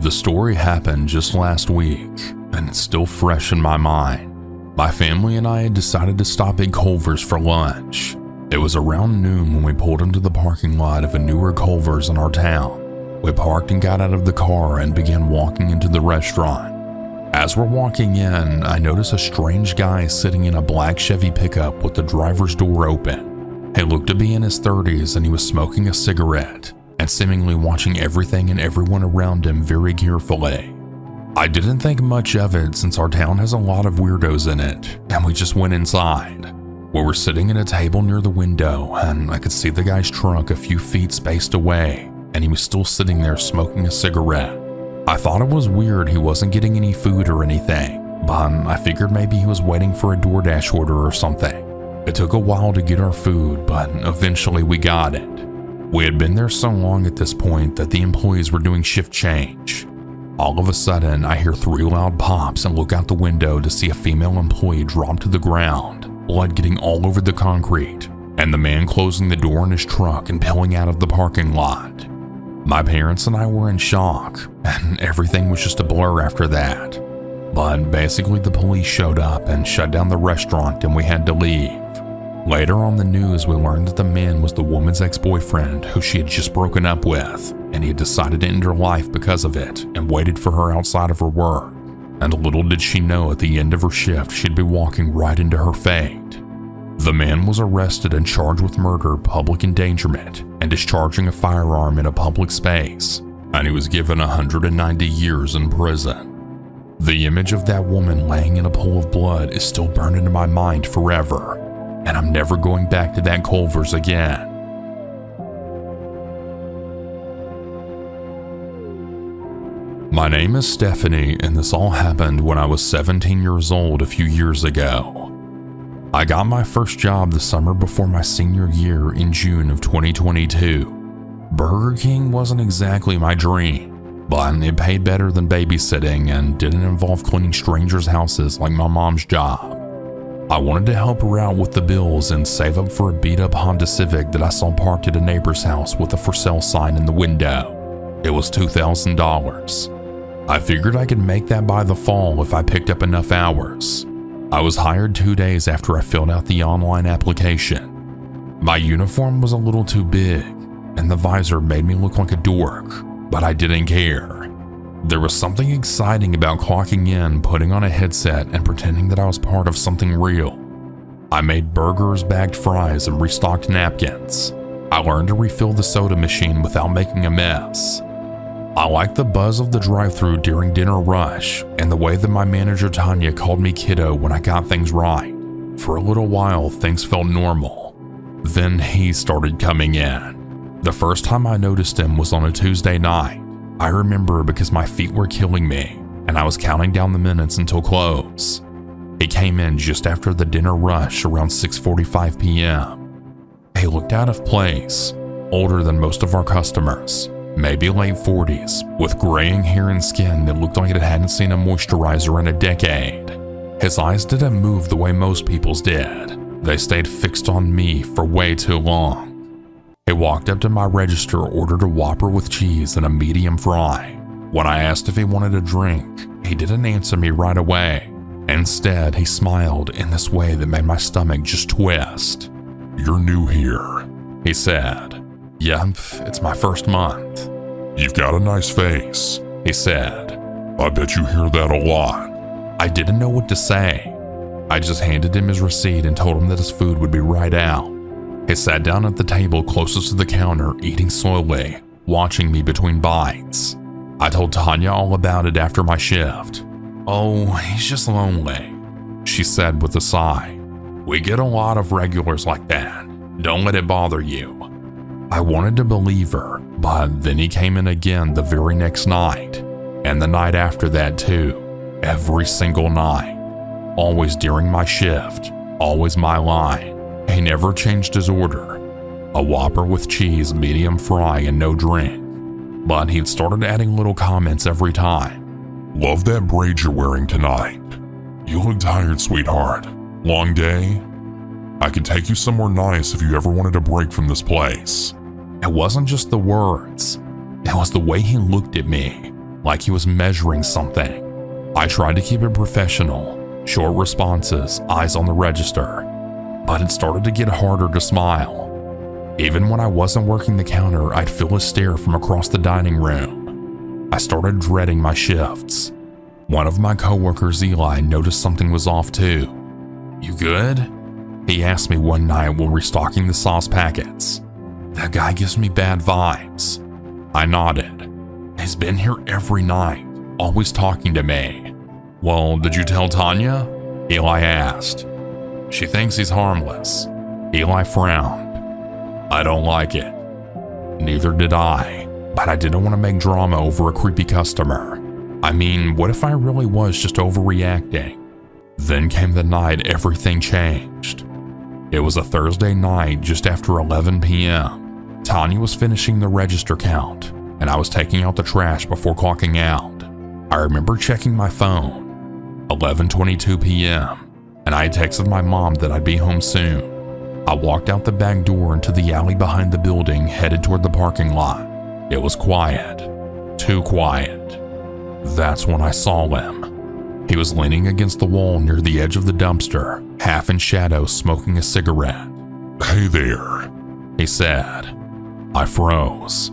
The story happened just last week, and it's still fresh in my mind. My family and I had decided to stop at Culver's for lunch. It was around noon when we pulled into the parking lot of a newer Culver's in our town. We parked and got out of the car and began walking into the restaurant. As we're walking in, I notice a strange guy sitting in a black Chevy pickup with the driver's door open. He looked to be in his 30s and he was smoking a cigarette and seemingly watching everything and everyone around him very carefully. I didn't think much of it since our town has a lot of weirdos in it, and we just went inside. We were sitting at a table near the window, and I could see the guy's trunk a few feet spaced away, and he was still sitting there smoking a cigarette. I thought it was weird he wasn't getting any food or anything, but I figured maybe he was waiting for a DoorDash order or something. It took a while to get our food, but eventually we got it. We had been there so long at this point that the employees were doing shift change. All of a sudden, I hear 3 loud pops and look out the window to see a female employee drop to the ground, blood getting all over the concrete, and the man closing the door on his truck and peeling out of the parking lot. My parents and I were in shock, and everything was just a blur after that. But basically the police showed up and shut down the restaurant and we had to leave. Later on the news, we learned that the man was the woman's ex-boyfriend who she had just broken up with, and he had decided to end her life because of it and waited for her outside of her work. And little did she know at the end of her shift she'd be walking right into her fate. The man was arrested and charged with murder, public endangerment, and discharging a firearm in a public space, and he was given 190 years in prison. The image of that woman laying in a pool of blood is still burned into my mind forever, and I'm never going back to that Culver's again. My name is Stephanie, and this all happened when I was 17 years old a few years ago. I got my first job the summer before my senior year in June of 2022. Burger King wasn't exactly my dream, but it paid better than babysitting and didn't involve cleaning strangers' houses like my mom's job. I wanted to help her out with the bills and save up for a beat-up Honda Civic that I saw parked at a neighbor's house with a for sale sign in the window. It was $2,000. I figured I could make that by the fall if I picked up enough hours. I was hired 2 days after I filled out the online application. My uniform was a little too big, and the visor made me look like a dork, but I didn't care. There was something exciting about clocking in, putting on a headset, and pretending that I was part of something real. I made burgers, bagged fries, and restocked napkins. I learned to refill the soda machine without making a mess. I liked the buzz of the drive-thru during dinner rush, and the way that my manager Tanya called me kiddo when I got things right. For a little while, things felt normal. Then he started coming in. The first time I noticed him was on a Tuesday night. I remember because my feet were killing me, and I was counting down the minutes until close. He came in just after the dinner rush around 6:45 p.m. He looked out of place, older than most of our customers, maybe late 40s, with graying hair and skin that looked like it hadn't seen a moisturizer in a decade. His eyes didn't move the way most people's did. They stayed fixed on me for way too long. He walked up to my register, ordered a Whopper with cheese and a medium fry. When I asked if he wanted a drink, he didn't answer me right away. Instead, he smiled in this way that made my stomach just twist. "You're new here," he said. "Yep, it's my first month." "You've got a nice face," he said. "I bet you hear that a lot." I didn't know what to say. I just handed him his receipt and told him that his food would be right out. He sat down at the table closest to the counter, eating slowly, watching me between bites. I told Tanya all about it after my shift. "Oh, he's just lonely," she said with a sigh. "We get a lot of regulars like that. Don't let it bother you." I wanted to believe her, but then he came in again the very next night, and the night after that too, every single night. Always during my shift, always my line. He never changed his order. A Whopper with cheese, medium fry, and no drink. But he'd started adding little comments every time. "Love that braid you're wearing tonight. You look tired, sweetheart. Long day? I could take you somewhere nice if you ever wanted a break from this place." It wasn't just the words. It was the way he looked at me. like he was measuring something. I tried to keep it professional, short responses, eyes on the register, but it started to get harder to smile. Even when I wasn't working the counter, I'd feel a stare from across the dining room. I started dreading my shifts. One of my coworkers, Eli, noticed something was off too. "You good?" he asked me one night while restocking the sauce packets. "That guy gives me bad vibes." I nodded. "He's been here every night, always talking to me." "Well, did you tell Tanya?" Eli asked. "She thinks he's harmless." Eli frowned. "I don't like it." Neither did I, but I didn't want to make drama over a creepy customer. I mean, what if I really was just overreacting? Then came the night everything changed. It was a Thursday night just after 11 p.m. Tanya was finishing the register count, and I was taking out the trash before clocking out. I remember checking my phone. 11:22 p.m., and I had texted my mom that I'd be home soon. I walked out the back door into the alley behind the building, headed toward the parking lot. It was quiet. Too quiet. That's when I saw him. He was leaning against the wall near the edge of the dumpster, half in shadow, smoking a cigarette. "Hey there," he said. I froze.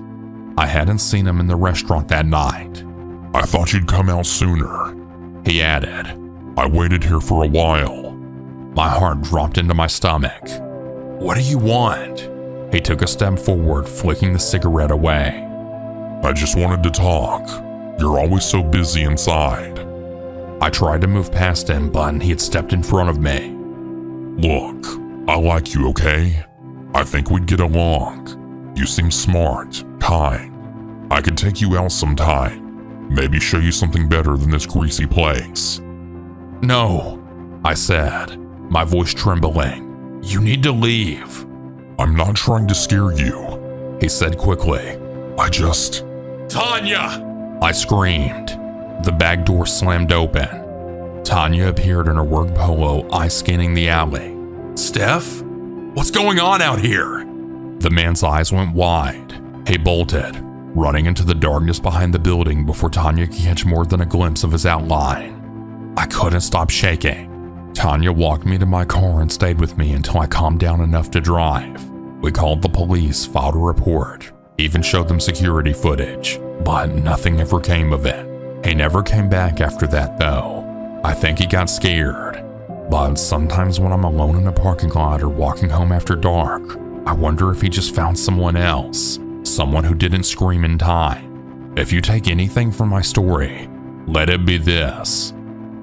I hadn't seen him in the restaurant that night. "I thought you'd come out sooner," he added. "I waited here for a while." My heart dropped into my stomach. "What do you want?" He took a step forward, flicking the cigarette away. "I just wanted to talk. You're always so busy inside." I tried to move past him, but he had stepped in front of me. "Look, I like you, okay? I think we'd get along. You seem smart, kind. I could take you out sometime. Maybe show you something better than this greasy place." "No," I said, my voice trembling. "You need to leave." "I'm not trying to scare you," he said quickly. "Tanya!" I screamed. The back door slammed open. Tanya appeared in her work polo, eyes scanning the alley. "Steph? What's going on out here?" The man's eyes went wide. He bolted, running into the darkness behind the building before Tanya could catch more than a glimpse of his outline. I couldn't stop shaking. Tanya walked me to my car and stayed with me until I calmed down enough to drive. We called the police, filed a report, even showed them security footage, but nothing ever came of it. He never came back after that though. I think he got scared. But sometimes when I'm alone in a parking lot or walking home after dark, I wonder if he just found someone else, someone who didn't scream in time. If you take anything from my story, let it be this.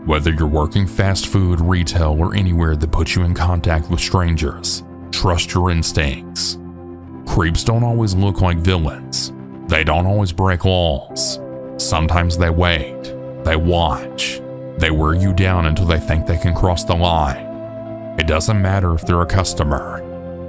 Whether you're working fast food, retail, or anywhere that puts you in contact with strangers, trust your instincts. Creeps don't always look like villains. They don't always break laws. Sometimes they wait, they watch, they wear you down until they think they can cross the line. It doesn't matter if they're a customer.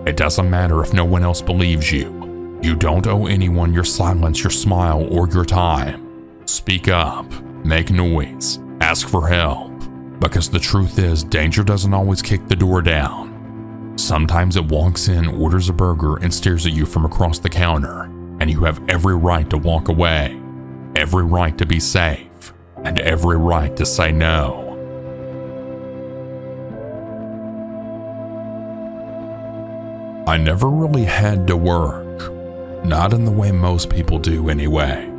It doesn't matter if no one else believes you. You don't owe anyone your silence, your smile, or your time. Speak up, make noise, ask for help, because the truth is danger doesn't always kick the door down. Sometimes it walks in, orders a burger, and stares at you from across the counter, and you have every right to walk away, every right to be safe, and every right to say no. I never really had to work, not in the way most people do anyway.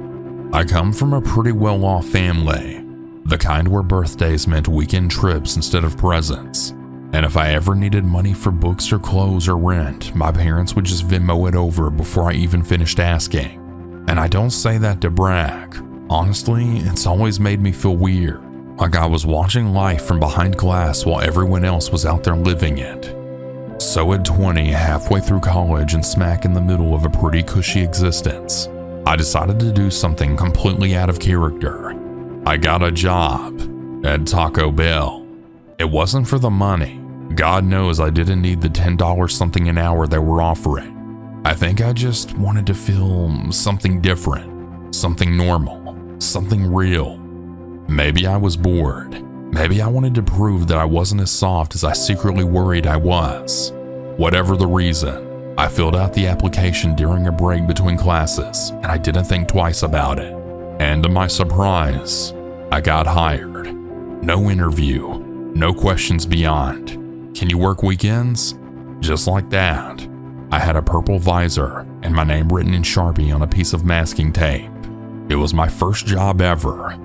I come from a pretty well-off family, the kind where birthdays meant weekend trips instead of presents. And if I ever needed money for books or clothes or rent, my parents would just Venmo it over before I even finished asking. And I don't say that to brag. Honestly, it's always made me feel weird, like I was watching life from behind glass while everyone else was out there living it. So at 20, halfway through college and smack in the middle of a pretty cushy existence, I decided to do something completely out of character. I got a job at Taco Bell. It wasn't for the money. God knows I didn't need the $10 something an hour they were offering. I think I just wanted to feel something different, something normal, something real. Maybe I was bored. Maybe I wanted to prove that I wasn't as soft as I secretly worried I was. Whatever the reason, I filled out the application during a break between classes, and I didn't think twice about it. And to my surprise, I got hired. No interview, no questions beyond. Can you work weekends? Just like that. I had a purple visor and my name written in Sharpie on a piece of masking tape. It was my first job ever.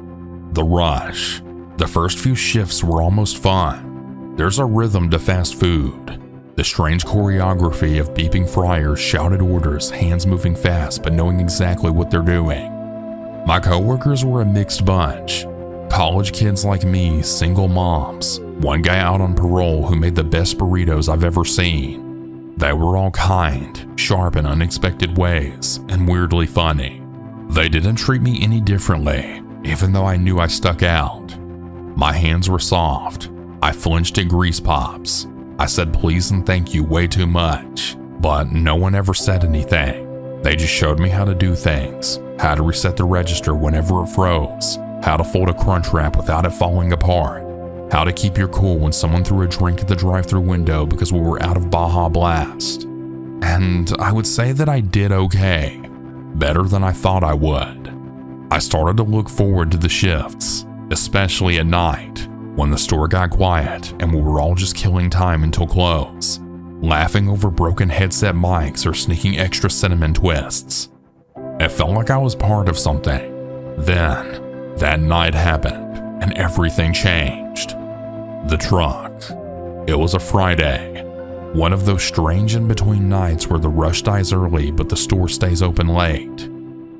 The rush. The first few shifts were almost fun. There's a rhythm to fast food. The strange choreography of beeping fryers, shouted orders, hands moving fast but knowing exactly what they're doing. My coworkers were a mixed bunch. College kids like me, single moms, one guy out on parole who made the best burritos I've ever seen. They were all kind, sharp in unexpected ways, and weirdly funny. They didn't treat me any differently, even though I knew I stuck out. My hands were soft. I flinched at grease pops. I said please and thank you way too much, but no one ever said anything. They just showed me how to do things, how to reset the register whenever it froze, how to fold a crunch wrap without it falling apart, how to keep your cool when someone threw a drink at the drive-thru window because we were out of Baja Blast. And I would say that I did okay, better than I thought I would. I started to look forward to the shifts, especially at night, when the store got quiet and we were all just killing time until close, laughing over broken headset mics or sneaking extra cinnamon twists. It felt like I was part of something. Then, that night happened, and everything changed. The truck. It was a Friday, one of those strange in-between nights where the rush dies early but the store stays open late.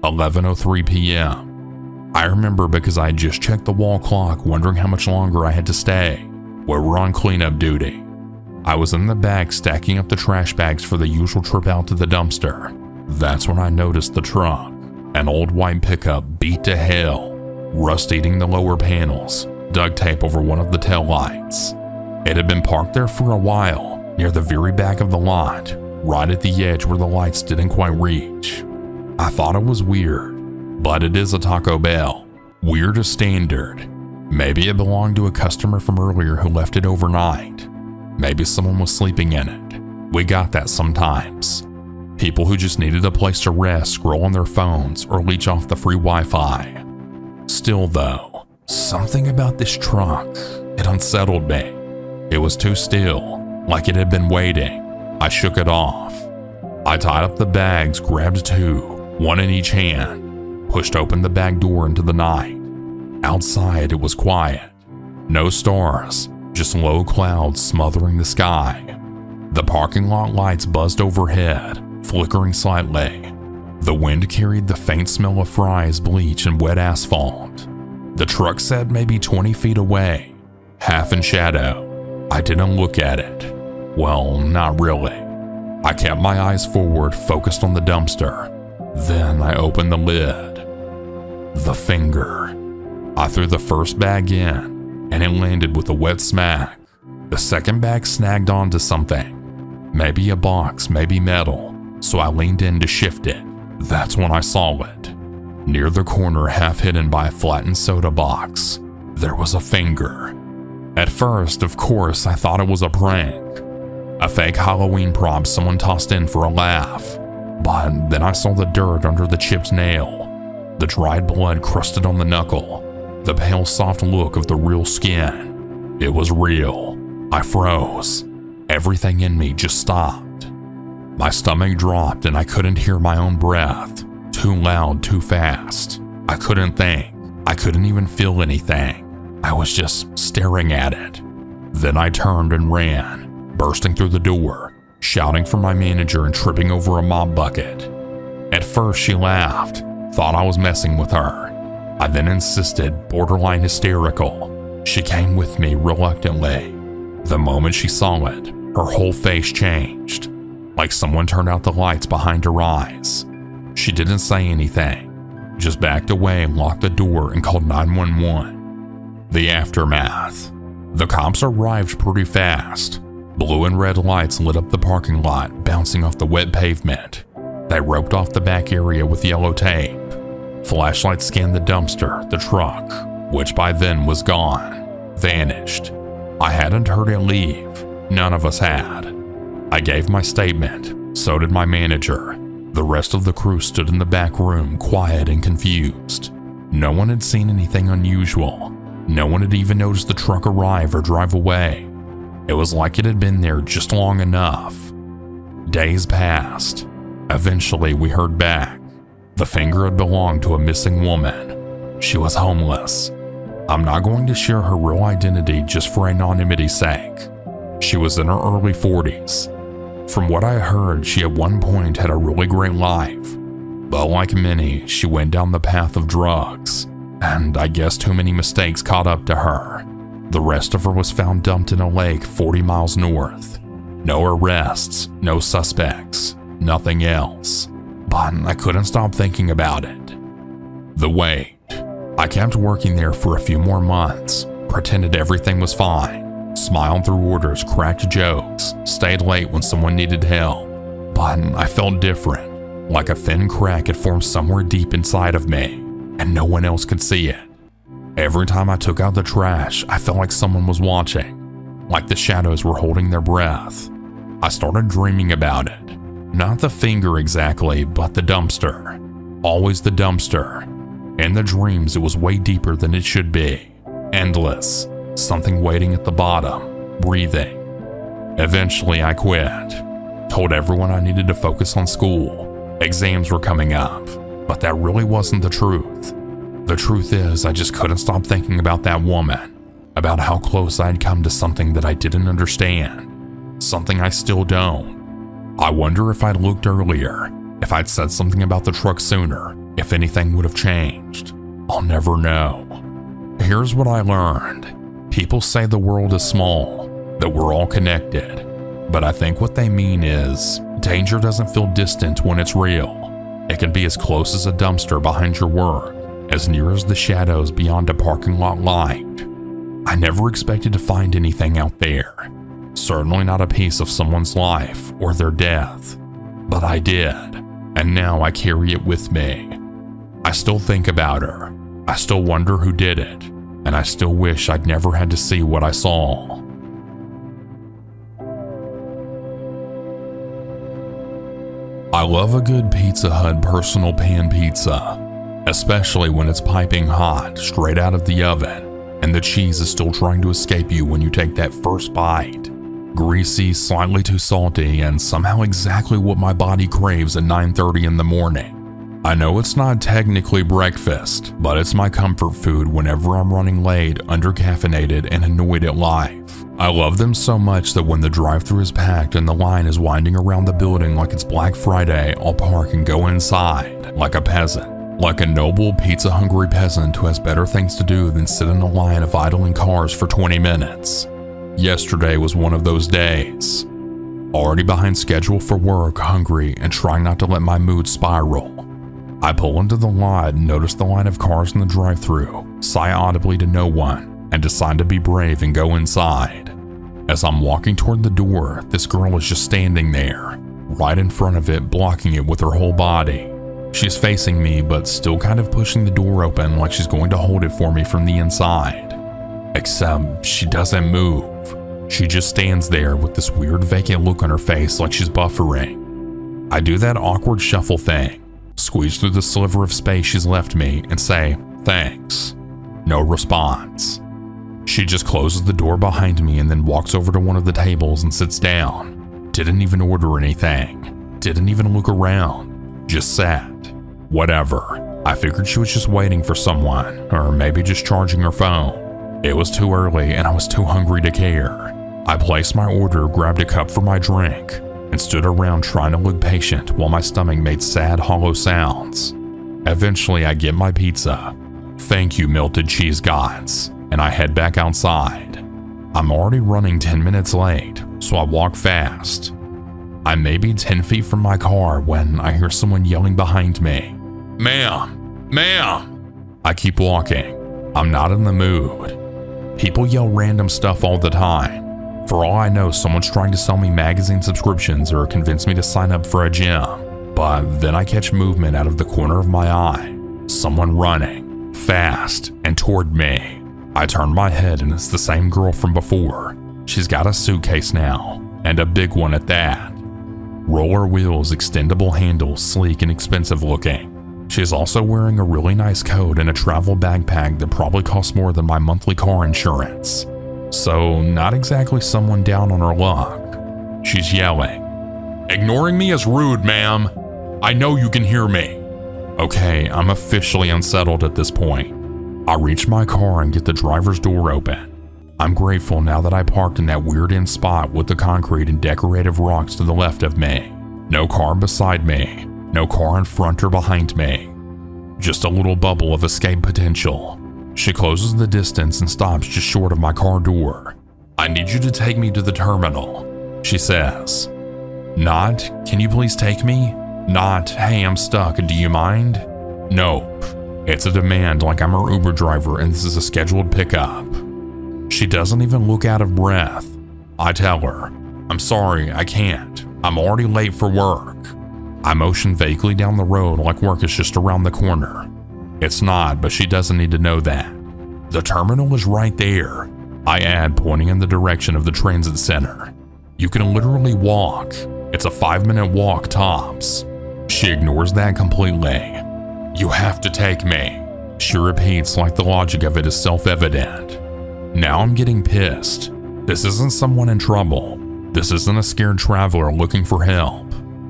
11:03 p.m. I remember because I had just checked the wall clock wondering how much longer I had to stay. We were on cleanup duty. I was in the back stacking up the trash bags for the usual trip out to the dumpster. That's when I noticed the truck, an old white pickup beat to hell, rust eating the lower panels, duct tape over one of the taillights. It had been parked there for a while, near the very back of the lot, right at the edge where the lights didn't quite reach. I thought it was weird, but it is a Taco Bell. Weird as standard. Maybe it belonged to a customer from earlier who left it overnight. Maybe someone was sleeping in it. We got that sometimes. People who just needed a place to rest, scroll on their phones, or leech off the free Wi-Fi. Still though, something about this truck, it unsettled me. It was too still, like it had been waiting. I shook it off. I tied up the bags, grabbed two, one in each hand, pushed open the back door into the night. Outside it was quiet. No stars, just low clouds smothering the sky. The parking lot lights buzzed overhead, flickering slightly. The wind carried the faint smell of fries, bleach, and wet asphalt. The truck sat maybe 20 feet away, half in shadow. I didn't look at it. Well, not really. I kept my eyes forward, focused on the dumpster. Then I opened the lid. The finger. I threw the first bag in, and it landed with a wet smack. The second bag snagged onto something. Maybe a box, maybe metal, so I leaned in to shift it. That's when I saw it. Near the corner, half hidden by a flattened soda box, there was a finger. At first, of course, I thought it was a prank. A fake Halloween prop someone tossed in for a laugh. But then I saw the dirt under the chipped nail, the dried blood crusted on the knuckle, the pale soft look of the real skin. It was real. I froze. Everything in me just stopped. My stomach dropped and I couldn't hear my own breath. Too loud, too fast. I couldn't think. I couldn't even feel anything. I was just staring at it. Then I turned and ran, bursting through the door, shouting for my manager and tripping over a mop bucket. At first she laughed, thought I was messing with her. I then insisted, borderline hysterical. She came with me reluctantly. The moment she saw it, her whole face changed, like someone turned out the lights behind her eyes. She didn't say anything, just backed away and locked the door and called 911. The aftermath. The cops arrived pretty fast. Blue and red lights lit up the parking lot, bouncing off the wet pavement. They roped off the back area with yellow tape. Flashlights scanned the dumpster, the truck, which by then was gone, vanished. I hadn't heard it leave. None of us had. I gave my statement. So did my manager. The rest of the crew stood in the back room, quiet and confused. No one had seen anything unusual. No one had even noticed the truck arrive or drive away. It was like it had been there just long enough. Days passed. Eventually, we heard back. The finger had belonged to a missing woman. She was homeless. I'm not going to share her real identity just for anonymity's sake. She was in her early 40s. From what I heard, she at one point had a really great life. But like many, she went down the path of drugs, and I guess too many mistakes caught up to her. The rest of her was found dumped in a lake 40 miles north. No arrests, no suspects, nothing else. But I couldn't stop thinking about it. The wait. I kept working there for a few more months, pretended everything was fine, smiled through orders, cracked jokes, stayed late when someone needed help. But I felt different. Like a thin crack had formed somewhere deep inside of me, and no one else could see it. Every time I took out the trash, I felt like someone was watching, like the shadows were holding their breath. I started dreaming about it. Not the finger exactly, but the dumpster. Always the dumpster. In the dreams, it was way deeper than it should be. Endless. Something waiting at the bottom, breathing. Eventually, I quit. Told everyone I needed to focus on school. Exams were coming up, but that really wasn't the truth. The truth is, I just couldn't stop thinking about that woman, about how close I'd come to something that I didn't understand, something I still don't. I wonder if I'd looked earlier, if I'd said something about the truck sooner, if anything would have changed. I'll never know. Here's what I learned. People say the world is small, that we're all connected, but I think what they mean is, danger doesn't feel distant when it's real. It can be as close as a dumpster behind your work, as near as the shadows beyond a parking lot light. I never expected to find anything out there. Certainly not a piece of someone's life or their death. But I did, and now I carry it with me. I still think about her. I still wonder who did it, and I still wish I'd never had to see what I saw. I love a good Pizza Hut personal pan pizza, especially when it's piping hot straight out of the oven and the cheese is still trying to escape you when you take that first bite. Greasy, slightly too salty, and somehow exactly what my body craves at 9:30 in the morning. I know it's not technically breakfast, but it's my comfort food whenever I'm running late, undercaffeinated, and annoyed at life. I love them so much that when the drive-thru is packed and the line is winding around the building like it's Black Friday, I'll park and go inside, like a peasant. Like a noble, pizza-hungry peasant who has better things to do than sit in a line of idling cars for 20 minutes. Yesterday was one of those days. Already behind schedule for work, hungry, and trying not to let my mood spiral. I pull into the lot and notice the line of cars in the drive-thru, sigh audibly to no one, and decide to be brave and go inside. As I'm walking toward the door, this girl is just standing there, right in front of it, blocking it with her whole body. She's facing me, but still kind of pushing the door open like she's going to hold it for me from the inside. Except she doesn't move. She just stands there with this weird vacant look on her face like she's buffering. I do that awkward shuffle thing, squeeze through the sliver of space she's left me and say, "Thanks." No response. She just closes the door behind me and then walks over to one of the tables and sits down. Didn't even order anything. Didn't even look around. Just sat. Whatever. I figured she was just waiting for someone, or maybe just charging her phone. It was too early and I was too hungry to care. I placed my order, grabbed a cup for my drink, and stood around trying to look patient while my stomach made sad, hollow sounds. Eventually, I get my pizza. Thank you, melted cheese gods, and I head back outside. I'm already running 10 minutes late, so I walk fast. I may be 10 feet from my car when I hear someone yelling behind me, "Ma'am, ma'am!" I keep walking. I'm not in the mood. People yell random stuff all the time. For all I know, someone's trying to sell me magazine subscriptions or convince me to sign up for a gym. But then I catch movement out of the corner of my eye. Someone running, fast, and toward me. I turn my head and it's the same girl from before. She's got a suitcase now, and a big one at that. Roller wheels, extendable handles, sleek and expensive looking. She's also wearing a really nice coat and a travel backpack that probably costs more than my monthly car insurance. So, not exactly someone down on her luck. She's yelling, "Ignoring me is rude, ma'am. I know you can hear me." Okay, I'm officially unsettled at this point. I reach my car and get the driver's door open. I'm grateful now that I parked in that weird end spot with the concrete and decorative rocks to the left of me. No car beside me. No car in front or behind me. Just a little bubble of escape potential. She closes the distance and stops just short of my car door. "I need you to take me to the terminal," she says. Not, "Can you please take me?" Not, "Hey, I'm stuck, do you mind?" Nope. It's a demand like I'm her Uber driver and this is a scheduled pickup. She doesn't even look out of breath. I tell her, "I'm sorry, I can't. I'm already late for work." I motion vaguely down the road like work is just around the corner. It's not, but she doesn't need to know that. "The terminal is right there," I add, pointing in the direction of the transit center. "You can literally walk. It's a 5-minute walk tops." She ignores that completely. "You have to take me," she repeats like the logic of it is self-evident. Now I'm getting pissed. This isn't someone in trouble. This isn't a scared traveler looking for help.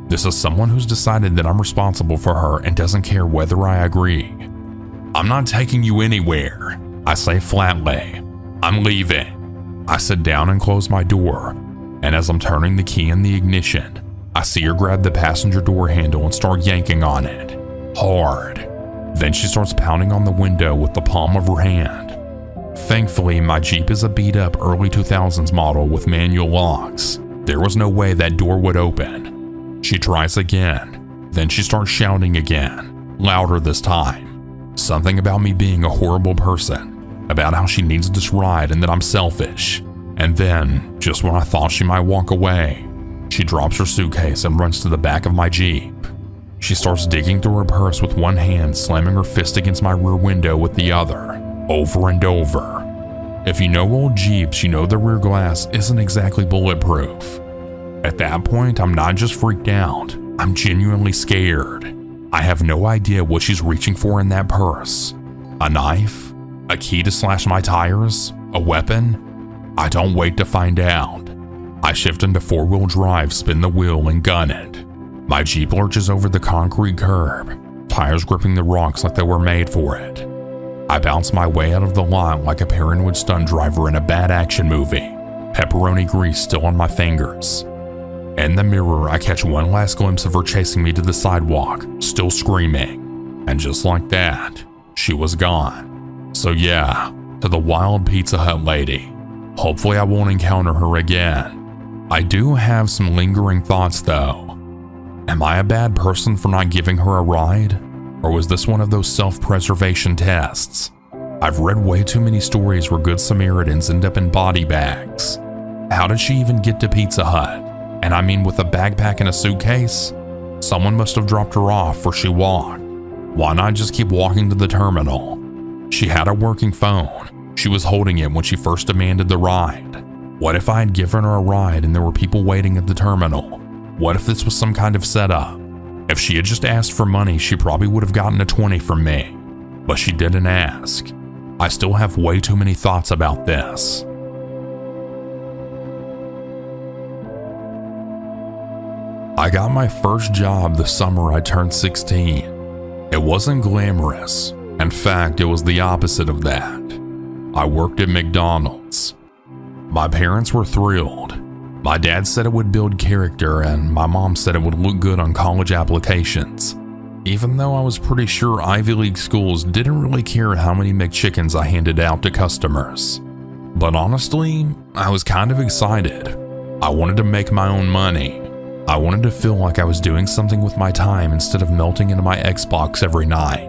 This is someone who's decided that I'm responsible for her and doesn't care whether I agree. "I'm not taking you anywhere," I say flatly. "I'm leaving." I sit down and close my door, and as I'm turning the key in the ignition, I see her grab the passenger door handle and start yanking on it. Hard. Then she starts pounding on the window with the palm of her hand. Thankfully, my Jeep is a beat-up early 2000s model with manual locks. There was no way that door would open. She tries again, then she starts shouting again, louder this time. Something about me being a horrible person, about how she needs this ride and that I'm selfish. And then, just when I thought she might walk away, she drops her suitcase and runs to the back of my Jeep. She starts digging through her purse with one hand, slamming her fist against my rear window with the other, over and over. If you know old Jeeps, you know the rear glass isn't exactly bulletproof. At that point, I'm not just freaked out, I'm genuinely scared. I have no idea what she's reaching for in that purse. A knife? A key to slash my tires? A weapon? I don't wait to find out. I shift into 4-wheel drive, spin the wheel, and gun it. My Jeep lurches over the concrete curb, tires gripping the rocks like they were made for it. I bounce my way out of the lot like a paranoid stunt driver in a bad action movie, pepperoni grease still on my fingers. In the mirror, I catch one last glimpse of her chasing me to the sidewalk, still screaming. And just like that, she was gone. So yeah, to the wild Pizza Hut lady. Hopefully I won't encounter her again. I do have some lingering thoughts though. Am I a bad person for not giving her a ride? Or was this one of those self-preservation tests? I've read way too many stories where good Samaritans end up in body bags. How did she even get to Pizza Hut? And I mean with a backpack and a suitcase? Someone must have dropped her off or she walked. Why not just keep walking to the terminal? She had a working phone. She was holding it when she first demanded the ride. What if I had given her a ride and there were people waiting at the terminal? What if this was some kind of setup? If she had just asked for money, she probably would have gotten a 20 from me. But she didn't ask. I still have way too many thoughts about this. I got my first job the summer I turned 16. It wasn't glamorous. In fact, it was the opposite of that. I worked at McDonald's. My parents were thrilled. My dad said it would build character, and my mom said it would look good on college applications. Even though I was pretty sure Ivy League schools didn't really care how many McChickens I handed out to customers. But honestly, I was kind of excited. I wanted to make my own money. I wanted to feel like I was doing something with my time instead of melting into my Xbox every night.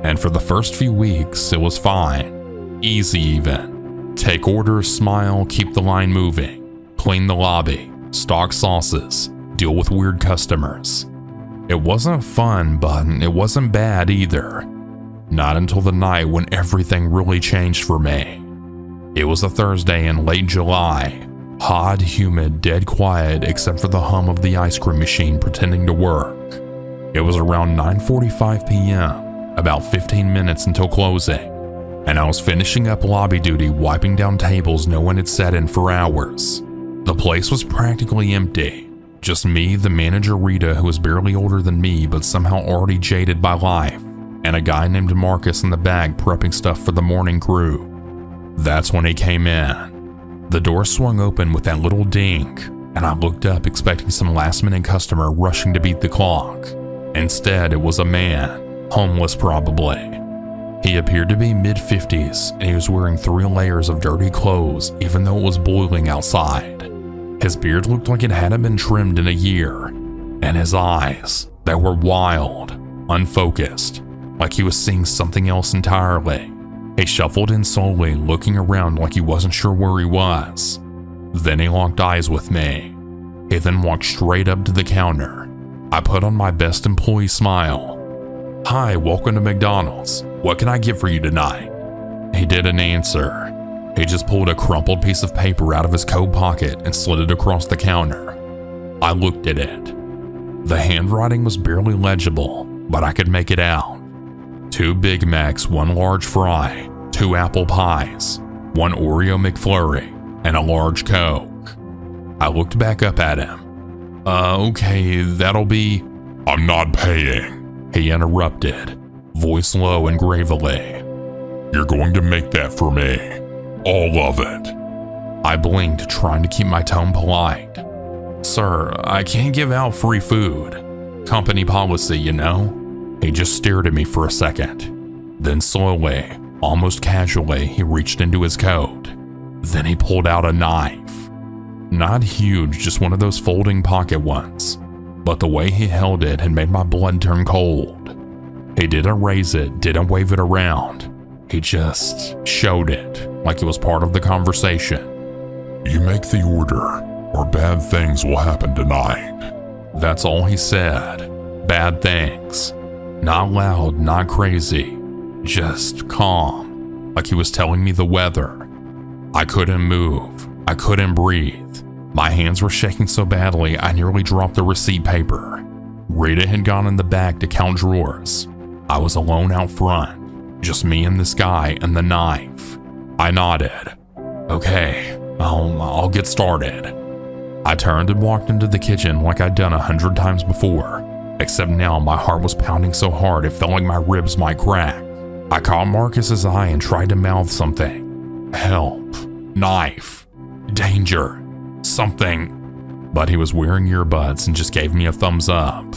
And for the first few weeks, it was fine. Easy even. Take orders, smile, keep the line moving. Clean the lobby, stock sauces, deal with weird customers. It wasn't fun, but it wasn't bad either. Not until the night when everything really changed for me. It was a Thursday in late July. Hot, humid, dead quiet except for the hum of the ice cream machine pretending to work. It was around 9:45 p.m., about 15 minutes until closing, and I was finishing up lobby duty wiping down tables no one had sat in for hours. The place was practically empty. Just me, the manager Rita, who was barely older than me but somehow already jaded by life, and a guy named Marcus in the back prepping stuff for the morning crew. That's when he came in. The door swung open with that little ding, and I looked up expecting some last-minute customer rushing to beat the clock. Instead, it was a man, homeless probably. He appeared to be mid-50s, and he was wearing 3 layers of dirty clothes even though it was boiling outside. His beard looked like it hadn't been trimmed in a year, and his eyes, they were wild, unfocused, like he was seeing something else entirely. He shuffled in slowly, looking around like he wasn't sure where he was. Then he locked eyes with me. He then walked straight up to the counter. I put on my best employee smile. "Hi, welcome to McDonald's. What can I get for you tonight?" He didn't answer. He just pulled a crumpled piece of paper out of his coat pocket and slid it across the counter. I looked at it. The handwriting was barely legible, but I could make it out. 2 Big Macs, 1 large fry, 2 apple pies, 1 Oreo McFlurry, and a large Coke. I looked back up at him. Okay, that'll be—" "I'm not paying," he interrupted, voice low and gravely. "You're going to make that for me. All of it." I blinked, trying to keep my tone polite. "Sir, I can't give out free food. Company policy, you know?" He just stared at me for a second. Then slowly, almost casually, he reached into his coat. Then he pulled out a knife. Not huge, just one of those folding pocket ones. But the way he held it had made my blood turn cold. He didn't raise it, didn't wave it around. He just showed it, like it was part of the conversation. "You make the order, or bad things will happen tonight." That's all he said. Bad things. Not loud, not crazy. Just calm, like he was telling me the weather. I couldn't move. I couldn't breathe. My hands were shaking so badly I nearly dropped the receipt paper. Rita had gone in the back to count drawers. I was alone out front. Just me and this guy and the knife. I nodded. "Okay, I'll get started." I turned and walked into the kitchen like I'd done 100 times before, except now my heart was pounding so hard it felt like my ribs might crack. I caught Marcus's eye and tried to mouth something. Help, knife, danger, something. But he was wearing earbuds and just gave me a thumbs up.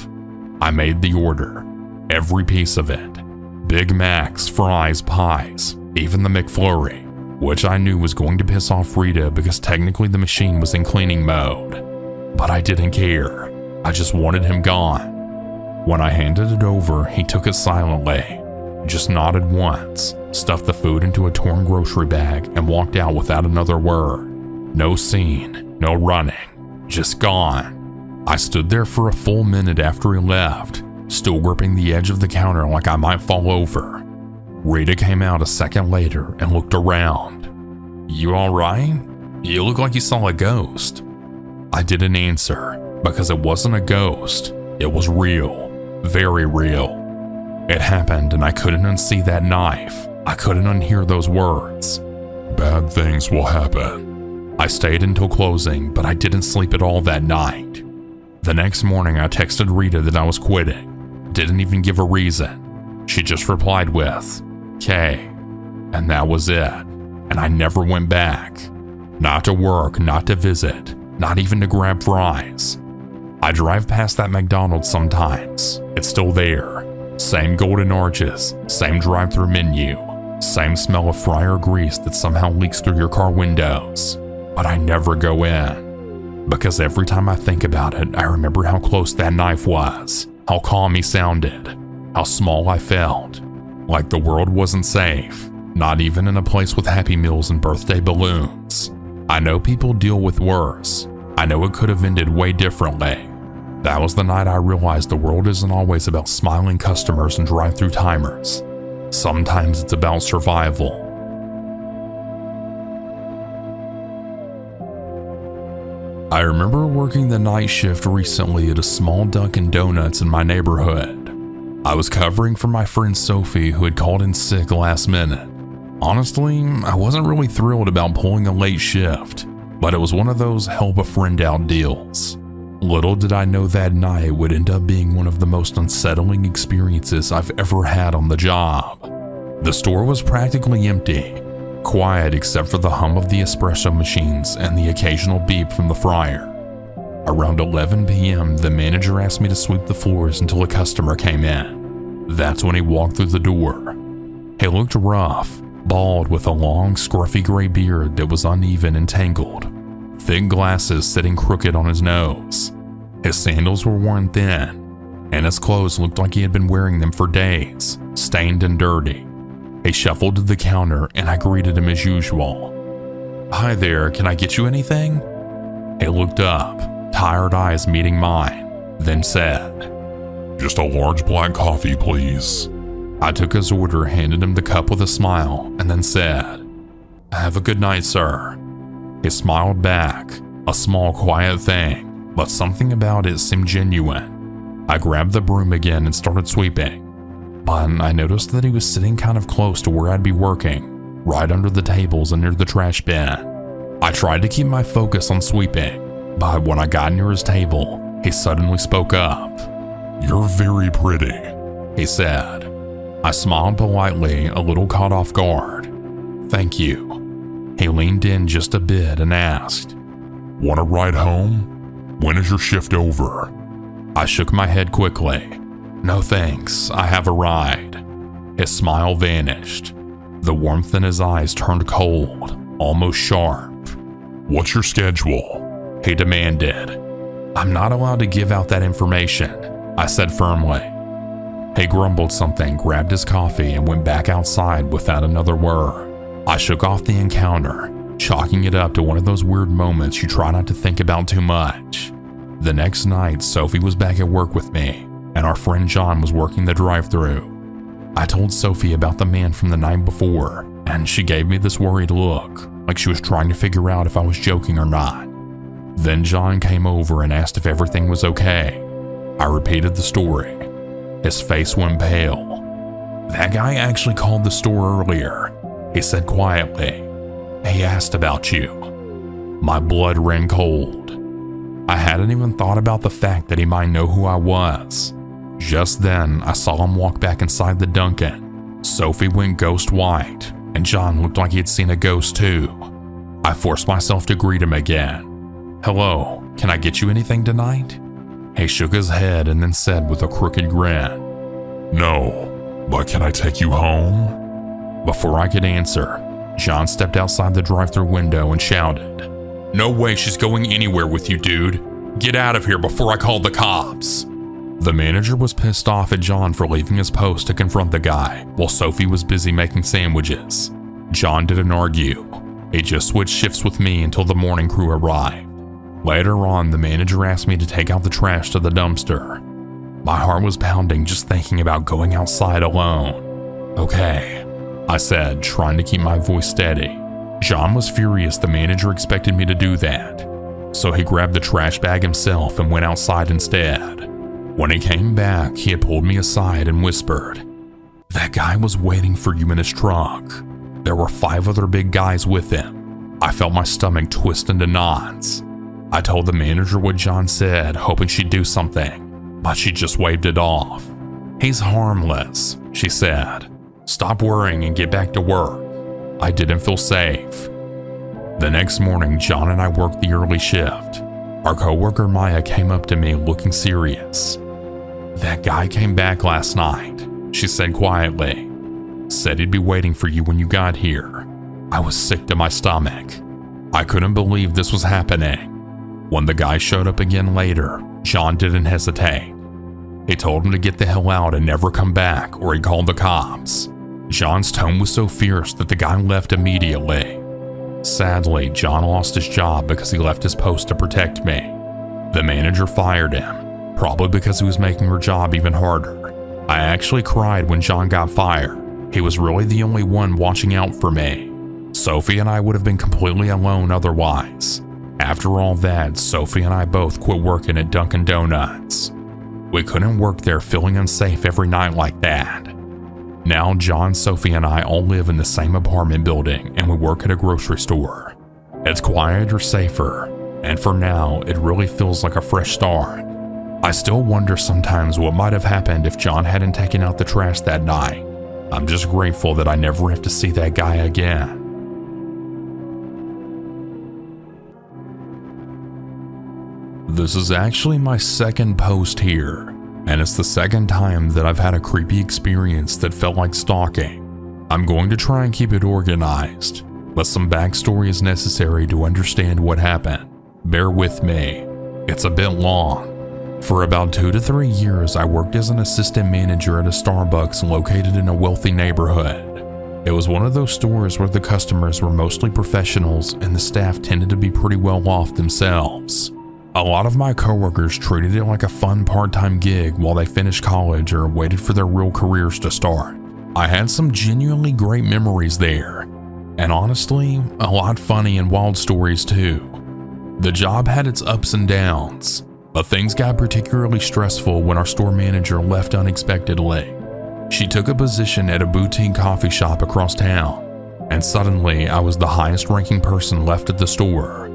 I made the order, every piece of it. Big Macs, fries, pies, even the McFlurry, which I knew was going to piss off Rita because technically the machine was in cleaning mode. But I didn't care. I just wanted him gone. When I handed it over, he took it silently, just nodded once, stuffed the food into a torn grocery bag, and walked out without another word. No scene, no running, just gone. I stood there for a full minute after he left, still gripping the edge of the counter like I might fall over. Rita came out a second later and looked around. "You all right? You look like you saw a ghost." I didn't answer, because it wasn't a ghost. It was real, very real. It happened and I couldn't unsee that knife. I couldn't unhear those words. "Bad things will happen." I stayed until closing, but I didn't sleep at all that night. The next morning I texted Rita that I was quitting. Didn't even give a reason. She just replied with, "K." And that was it. And I never went back. Not to work, not to visit, not even to grab fries. I drive past that McDonald's sometimes. It's still there. Same golden arches, same drive-thru menu, same smell of fryer grease that somehow leaks through your car windows. But I never go in. Because every time I think about it, I remember how close that knife was, how calm he sounded, how small I felt. Like the world wasn't safe, not even in a place with Happy Meals and birthday balloons. I know people deal with worse. I know it could have ended way differently. That was the night I realized the world isn't always about smiling customers and drive-through timers. Sometimes it's about survival. I remember working the night shift recently at a small Dunkin' Donuts in my neighborhood. I was covering for my friend Sophie, who had called in sick last minute. Honestly, I wasn't really thrilled about pulling a late shift, but it was one of those help a friend out deals. Little did I know that night would end up being one of the most unsettling experiences I've ever had on the job. The store was practically empty, quiet except for the hum of the espresso machines and the occasional beep from the fryer. Around 11 p.m., the manager asked me to sweep the floors until a customer came in. That's when he walked through the door. He looked rough, bald with a long, scruffy gray beard that was uneven and tangled, thick glasses sitting crooked on his nose. His sandals were worn thin, and his clothes looked like he had been wearing them for days, stained and dirty. He shuffled to the counter and I greeted him as usual. "Hi there, can I get you anything?" He looked up, tired eyes meeting mine, then said, "Just a large black coffee, please." I took his order, handed him the cup with a smile, and then said, "Have a good night, sir." He smiled back, a small, quiet thing, but something about it seemed genuine. I grabbed the broom again and started sweeping, but I noticed that he was sitting kind of close to where I'd be working, right under the tables and near the trash bin. I tried to keep my focus on sweeping, but when I got near his table, he suddenly spoke up. "You're very pretty," he said. I smiled politely, a little caught off guard. "Thank you." He leaned in just a bit and asked, "Want a ride home? When is your shift over?" I shook my head quickly. "No thanks, I have a ride." His smile vanished. The warmth in his eyes turned cold, almost sharp. "What's your schedule?" he demanded. "I'm not allowed to give out that information," I said firmly. He grumbled something, grabbed his coffee, and went back outside without another word. I shook off the encounter, chalking it up to one of those weird moments you try not to think about too much. The next night, Sophie was back at work with me, and our friend John was working the drive-thru. I told Sophie about the man from the night before, and she gave me this worried look, like she was trying to figure out if I was joking or not. Then John came over and asked if everything was okay. I repeated the story. His face went pale. "That guy actually called the store earlier," he said quietly. "He asked about you." My blood ran cold. I hadn't even thought about the fact that he might know who I was. Just then, I saw him walk back inside the Dunkin'. Sophie went ghost white, and John looked like he had seen a ghost too. I forced myself to greet him again. "Hello, can I get you anything tonight?" He shook his head and then said with a crooked grin, "No, but can I take you home?" Before I could answer, John stepped outside the drive-thru window and shouted, "No way she's going anywhere with you, dude. Get out of here before I call the cops." The manager was pissed off at John for leaving his post to confront the guy while Sophie was busy making sandwiches. John didn't argue. He just switched shifts with me until the morning crew arrived. Later on, the manager asked me to take out the trash to the dumpster. My heart was pounding just thinking about going outside alone. "Okay," I said, trying to keep my voice steady. John was furious the manager expected me to do that, so he grabbed the trash bag himself and went outside instead. When he came back, he had pulled me aside and whispered, "That guy was waiting for you in his truck. There were 5 other big guys with him." I felt my stomach twist into knots. I told the manager what John said, hoping she'd do something, but she just waved it off. "He's harmless," she said. "Stop worrying and get back to work." I didn't feel safe. The next morning, John and I worked the early shift. Our coworker Maya came up to me looking serious. "That guy came back last night," she said quietly. "Said he'd be waiting for you when you got here." I was sick to my stomach. I couldn't believe this was happening. When the guy showed up again later, John didn't hesitate. He told him to get the hell out and never come back or he'd call the cops. John's tone was so fierce that the guy left immediately. Sadly, John lost his job because he left his post to protect me. The manager fired him, probably because he was making her job even harder. I actually cried when John got fired. He was really the only one watching out for me. Sophie and I would have been completely alone otherwise. After all that, Sophie and I both quit working at Dunkin' Donuts. We couldn't work there feeling unsafe every night like that. Now John, Sophie, and I all live in the same apartment building and we work at a grocery store. It's quieter, safer, and for now, it really feels like a fresh start. I still wonder sometimes what might have happened if John hadn't taken out the trash that night. I'm just grateful that I never have to see that guy again. This is actually my second post here, and it's the second time that I've had a creepy experience that felt like stalking. I'm going to try and keep it organized, but some backstory is necessary to understand what happened. Bear with me, it's a bit long. For about 2 to 3 years, I worked as an assistant manager at a Starbucks located in a wealthy neighborhood. It was one of those stores where the customers were mostly professionals and the staff tended to be pretty well off themselves. A lot of my coworkers treated it like a fun part-time gig while they finished college or waited for their real careers to start. I had some genuinely great memories there, and honestly, a lot funny and wild stories too. The job had its ups and downs, but things got particularly stressful when our store manager left unexpectedly. She took a position at a boutique coffee shop across town, and suddenly I was the highest ranking person left at the store.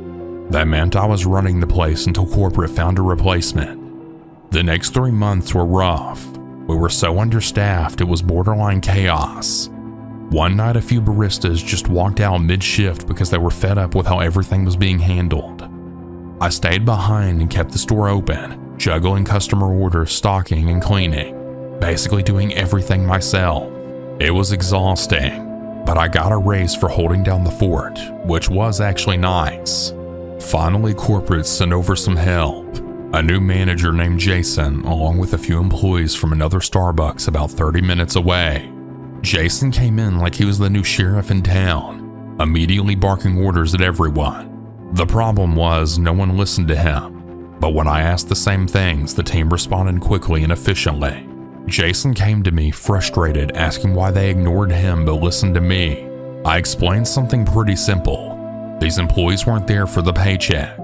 That meant I was running the place until corporate found a replacement. The next 3 months were rough. We were so understaffed it was borderline chaos. One night a few baristas just walked out mid-shift because they were fed up with how everything was being handled. I stayed behind and kept the store open, juggling customer orders, stocking, and cleaning, basically doing everything myself. It was exhausting, but I got a raise for holding down the fort, which was actually nice. Finally, corporate sent over some help. A new manager named Jason, along with a few employees from another Starbucks about 30 minutes away. Jason came in like he was the new sheriff in town, immediately barking orders at everyone. The problem was no one listened to him, but when I asked the same things, the team responded quickly and efficiently. Jason came to me frustrated, asking why they ignored him but listened to me. I explained something pretty simple. These employees weren't there for the paycheck.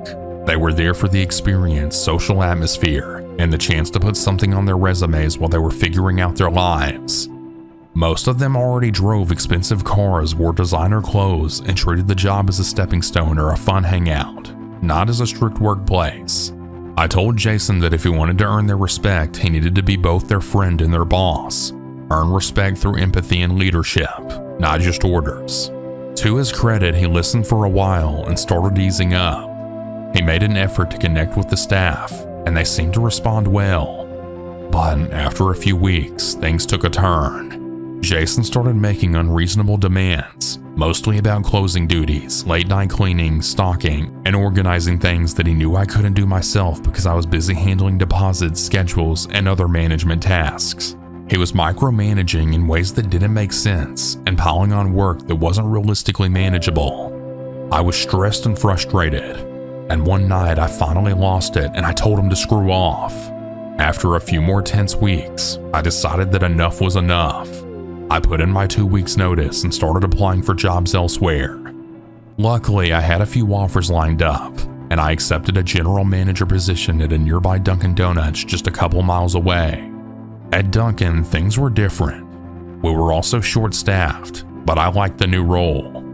They were there for the experience, social atmosphere, and the chance to put something on their resumes while they were figuring out their lives. Most of them already drove expensive cars, wore designer clothes, and treated the job as a stepping stone or a fun hangout, not as a strict workplace. I told Jason that if he wanted to earn their respect, he needed to be both their friend and their boss. Earn respect through empathy and leadership, not just orders. To his credit, he listened for a while and started easing up. He made an effort to connect with the staff, and they seemed to respond well. But after a few weeks, things took a turn. Jason started making unreasonable demands, mostly about closing duties, late-night cleaning, stocking, and organizing things that he knew I couldn't do myself because I was busy handling deposits, schedules, and other management tasks. He was micromanaging in ways that didn't make sense and piling on work that wasn't realistically manageable. I was stressed and frustrated, and one night I finally lost it and I told him to screw off. After a few more tense weeks, I decided that enough was enough. I put in my 2 weeks notice and started applying for jobs elsewhere. Luckily, I had a few offers lined up, and I accepted a general manager position at a nearby Dunkin' Donuts just a couple miles away. At Dunkin', things were different. We were also short-staffed, but I liked the new role.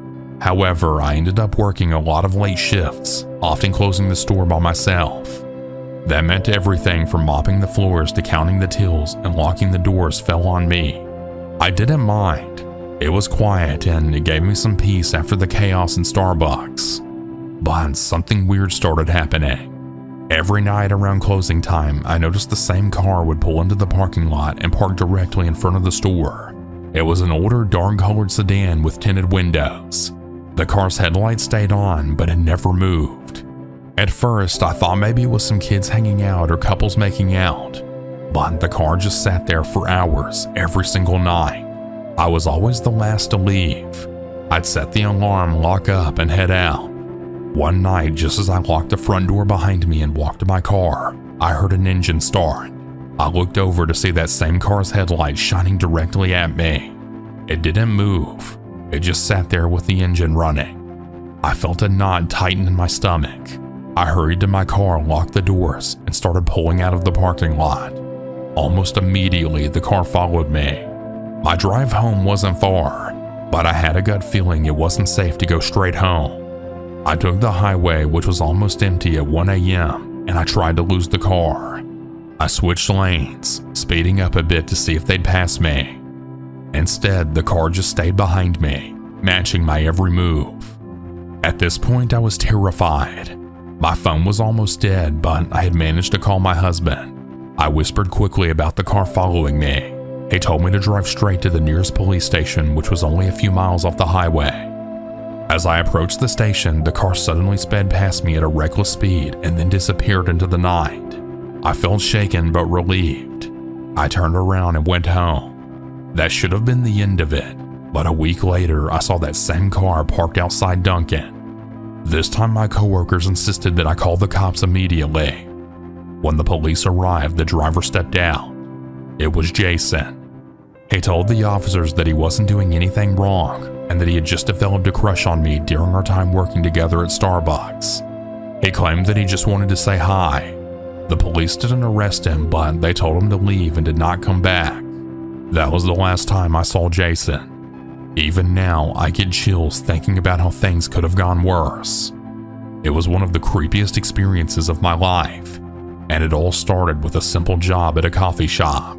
However, I ended up working a lot of late shifts, often closing the store by myself. That meant everything from mopping the floors to counting the tills and locking the doors fell on me. I didn't mind. It was quiet and it gave me some peace after the chaos in Starbucks. But something weird started happening. Every night around closing time, I noticed the same car would pull into the parking lot and park directly in front of the store. It was an older, dark-colored sedan with tinted windows. The car's headlights stayed on, but it never moved. At first, I thought maybe it was some kids hanging out or couples making out, but the car just sat there for hours every single night. I was always the last to leave. I'd set the alarm, lock up, and head out. One night, just as I locked the front door behind me and walked to my car, I heard an engine start. I looked over to see that same car's headlight shining directly at me. It didn't move. It just sat there with the engine running. I felt a knot tighten in my stomach. I hurried to my car, locked the doors, and started pulling out of the parking lot. Almost immediately, the car followed me. My drive home wasn't far, but I had a gut feeling it wasn't safe to go straight home. I took the highway, which was almost empty at 1 a.m., and I tried to lose the car. I switched lanes, speeding up a bit to see if they'd pass me. Instead, the car just stayed behind me, matching my every move. At this point, I was terrified. My phone was almost dead, but I had managed to call my husband. I whispered quickly about the car following me. He told me to drive straight to the nearest police station, which was only a few miles off the highway. As I approached the station, the car suddenly sped past me at a reckless speed and then disappeared into the night. I felt shaken but relieved. I turned around and went home. That should have been the end of it, but a week later, I saw that same car parked outside Dunkin'. This time, my coworkers insisted that I call the cops immediately. When the police arrived, the driver stepped out. It was Jason. He told the officers that he wasn't doing anything wrong and that he had just developed a crush on me during our time working together at Starbucks. He claimed that he just wanted to say hi. The police didn't arrest him, but they told him to leave and did not come back. That was the last time I saw Jason. Even now, I get chills thinking about how things could have gone worse. It was one of the creepiest experiences of my life, and it all started with a simple job at a coffee shop.